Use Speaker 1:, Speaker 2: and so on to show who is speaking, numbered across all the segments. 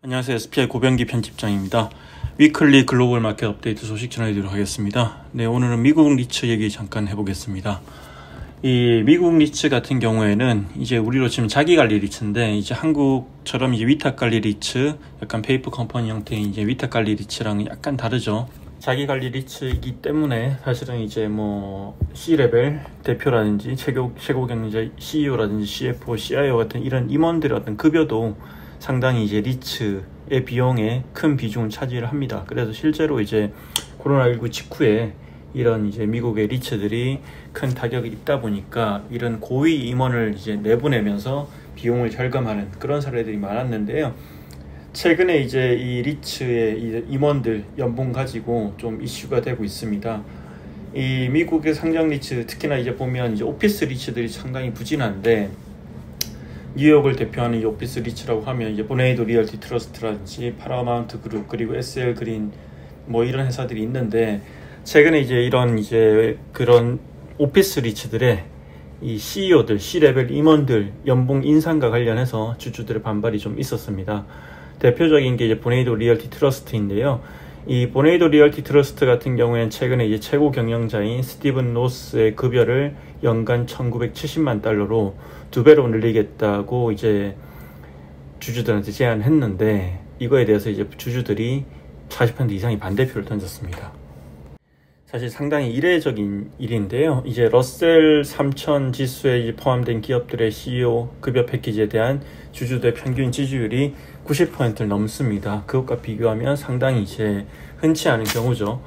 Speaker 1: 안녕하세요. SPI 고병기 편집장입니다. 위클리 글로벌 마켓 업데이트 소식 전해드리도록 하겠습니다. 네, 오늘은 미국 리츠 얘기 잠깐 해보겠습니다. 이 미국 리츠 같은 경우에는 이제 우리로 치면 자기관리 리츠인데, 이제 한국처럼 이제 위탁관리 리츠, 약간 페이퍼 컴퍼니 형태의 이제 위탁관리 리츠랑 약간 다르죠. 자기관리 리츠이기 때문에 사실은 이제 뭐 C레벨 대표라든지 최고 경영자 CEO라든지 CFO, CIO 같은 이런 임원들의 어떤 급여도 상당히 이제 리츠의 비용에 큰 비중을 차지를 합니다. 그래서 실제로 이제 코로나19 직후에 이런 이제 미국의 리츠들이 큰 타격이 있다 보니까 이런 고위 임원을 이제 내보내면서 비용을 절감하는 그런 사례들이 많았는데요. 최근에 이제 이 리츠의 임원들 연봉 가지고 좀 이슈가 되고 있습니다. 이 미국의 상장 리츠, 특히나 이제 보면 이제 오피스 리츠들이 상당히 부진한데, 뉴욕을 대표하는 이 오피스 리츠라고 하면 이제 보네이도 리얼티 트러스트라든지 파라마운트 그룹, 그리고 SL 그린 뭐 이런 회사들이 있는데, 최근에 이제 이런 이제 그런 오피스 리츠들의 이 CEO들, C레벨 임원들 연봉 인상과 관련해서 주주들의 반발이 좀 있었습니다. 대표적인 게 이제 보네이도 리얼티 트러스트인데요. 이 보네이도 리얼티 트러스트 같은 경우에는 최근에 이제 최고 경영자인 스티븐 로스의 급여를 연간 1970만 달러로 2배로 늘리겠다고 이제 주주들한테 제안을 했는데, 이거에 대해서 이제 주주들이 40% 이상이 반대표를 던졌습니다. 사실 상당히 이례적인 일인데요. 이제 러셀 3000 지수에 이제 포함된 기업들의 CEO 급여 패키지에 대한 주주들의 평균 지지율이 90%를 넘습니다. 그것과 비교하면 상당히 이제 흔치 않은 경우죠.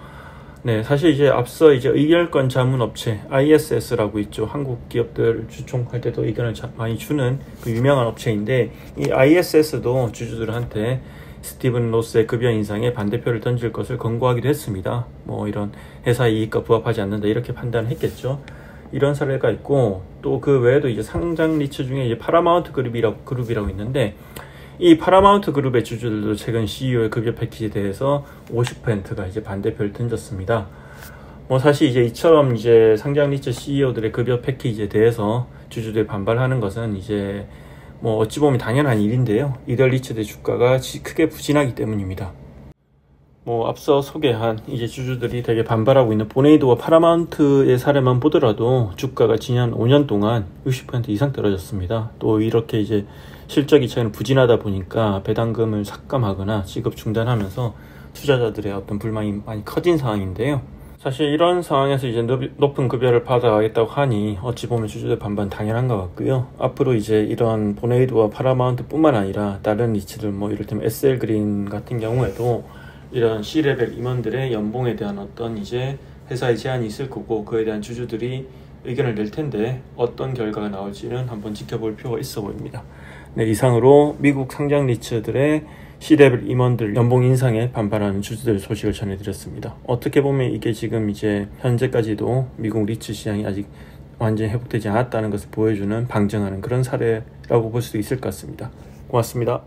Speaker 1: 네, 사실 이제 앞서 이제 의결권 자문 업체 ISS라고 있죠. 한국 기업들 주총할 때도 의견을 많이 주는 그 유명한 업체인데, 이 ISS도 주주들한테 스티븐 로스의 급여 인상에 반대표를 던질 것을 권고하기도 했습니다. 뭐 이런 회사 이익과 부합하지 않는다 이렇게 판단을 했겠죠. 이런 사례가 있고, 또 그 외에도 이제 상장 리츠 중에 이제 파라마운트 그룹이라고 있는데, 이 파라마운트 그룹의 주주들도 최근 CEO의 급여 패키지에 대해서 50%가 이제 반대표를 던졌습니다. 뭐 사실 이제 이처럼 이제 상장 리츠 CEO들의 급여 패키지에 대해서 주주들이 반발하는 것은 이제 뭐 어찌 보면 당연한 일인데요. 이들 리츠들의 주가가 크게 부진하기 때문입니다. 뭐 앞서 소개한 이제 주주들이 되게 반발하고 있는 보네이도와 파라마운트의 사례만 보더라도 주가가 지난 5년 동안 60% 이상 떨어졌습니다. 또 이렇게 이제 실적이 최근 부진하다 보니까 배당금을 삭감하거나 지급 중단하면서 투자자들의 어떤 불만이 많이 커진 상황인데요. 사실 이런 상황에서 이제 높은 급여를 받아가겠다고 하니 어찌 보면 주주들 반반 당연한 것 같고요. 앞으로 이제 이런 보네이도와 파라마운트 뿐만 아니라 다른 리츠들, 뭐 이를테면 SL 그린 같은 경우에도 이런 C레벨 임원들의 연봉에 대한 어떤 이제 회사의 제한이 있을 거고, 그에 대한 주주들이 의견을 낼 텐데 어떤 결과가 나올지는 한번 지켜볼 필요가 있어 보입니다. 네, 이상으로 미국 상장 리츠들의 C레벨 임원들 연봉 인상에 반발하는 주주들 소식을 전해드렸습니다. 어떻게 보면 이게 지금 이제 현재까지도 미국 리츠 시장이 아직 완전히 회복되지 않았다는 것을 보여주는, 방증하는 그런 사례라고 볼 수도 있을 것 같습니다. 고맙습니다.